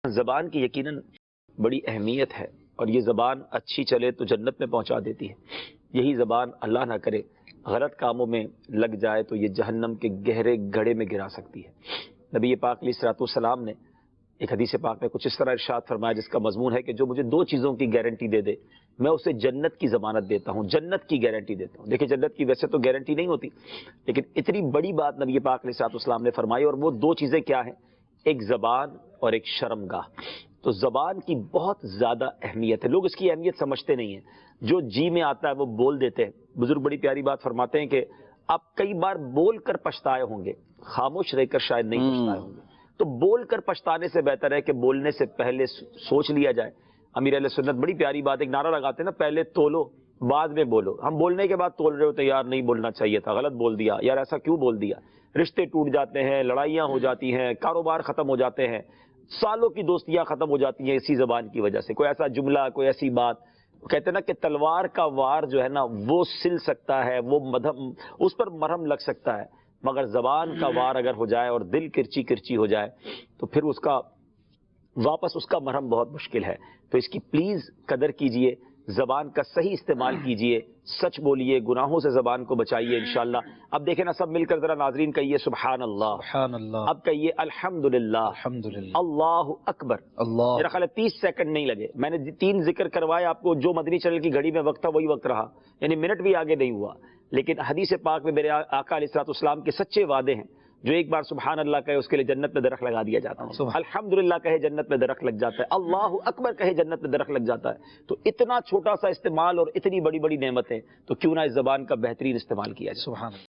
زبان کی یقیناً بڑی اہمیت ہے، اور یہ زبان اچھی چلے تو جنت میں پہنچا دیتی ہے۔ یہی زبان اللہ نہ کرے غلط کاموں میں لگ جائے تو یہ جہنم کے گہرے گڑھے میں گرا سکتی ہے۔ نبی پاک علیہ الصلوۃ والسلام نے ایک حدیث پاک میں کچھ اس طرح ارشاد فرمایا جس کا مضمون ہے کہ جو مجھے دو چیزوں کی گارنٹی دے دے میں اسے جنت کی ضمانت دیتا ہوں، جنت کی گارنٹی دیتا ہوں۔ دیکھیں جنت کی ویسے تو گارنٹی نہیں ہوتی، لیکن اتنی بڑی بات نبی پاک علیہ الصلوۃ والسلام نے فرمائی، اور وہ دو چیزیں کیا ہیں؟ ایک زبان اور ایک شرمگاہ۔ تو زبان کی بہت زیادہ اہمیت ہے، لوگ اس کی اہمیت سمجھتے نہیں ہیں، جو جی میں آتا ہے وہ بول دیتے ہیں۔ بزرگ بڑی پیاری بات فرماتے ہیں کہ آپ کئی بار بول کر پچھتائے ہوں گے، خاموش رہ کر شاید نہیں پچھتائے ہوں گے۔ تو بول کر پچھتانے سے بہتر ہے کہ بولنے سے پہلے سوچ لیا جائے۔ امیر اہل سنت بڑی پیاری بات ایک نعرہ لگاتے ہیں نا، پہلے تولو بعد میں بولو۔ ہم بولنے کے بعد تول رہے ہوتے ہیں، یار نہیں بولنا چاہیے تھا، غلط بول دیا، یار ایسا کیوں بول دیا۔ رشتے ٹوٹ جاتے ہیں، لڑائیاں ہو جاتی ہیں، کاروبار ختم ہو جاتے ہیں، سالوں کی دوستیاں ختم ہو جاتی ہیں اسی زبان کی وجہ سے۔ کوئی ایسا جملہ، کوئی ایسی بات، کہتے ہیں نا کہ تلوار کا وار جو ہے نا وہ سل سکتا ہے، وہ اس پر مرہم لگ سکتا ہے، مگر زبان کا وار اگر ہو جائے اور دل کرچی کرچی ہو جائے تو پھر اس کا واپس اس کا مرہم بہت مشکل ہے۔ تو اس کی پلیز قدر کیجئے، زبان کا صحیح استعمال کیجئے، سچ بولیے، گناہوں سے زبان کو بچائیے انشاءاللہ۔ اب دیکھیں نا، سب مل کر ذرا ناظرین کہیے سبحان اللہ، سبحان اللہ، اب کہیے الحمدللہ، الحمدللہ، اللہ اکبر۔ اللہ، میرا خیال ہے 30 سیکنڈ نہیں لگے، میں نے 3 ذکر کروائے آپ کو، جو مدنی چینل کی گھڑی میں وقت تھا وہی وقت رہا، یعنی منٹ بھی آگے نہیں ہوا۔ لیکن حدیث پاک میں میرے آقا علیہ الصلوۃ والسلام کے سچے وعدے ہیں، جو ایک بار سبحان اللہ کہے اس کے لیے جنت میں درخت لگا دیا جاتا ہے، الحمدللہ کہے جنت میں درخت لگ جاتا ہے، اللہ اکبر کہے جنت میں درخت لگ جاتا ہے۔ تو اتنا چھوٹا سا استعمال اور اتنی بڑی بڑی نعمتیں، تو کیوں نہ اس زبان کا بہترین استعمال کیا جائے۔ سبحان اللہ۔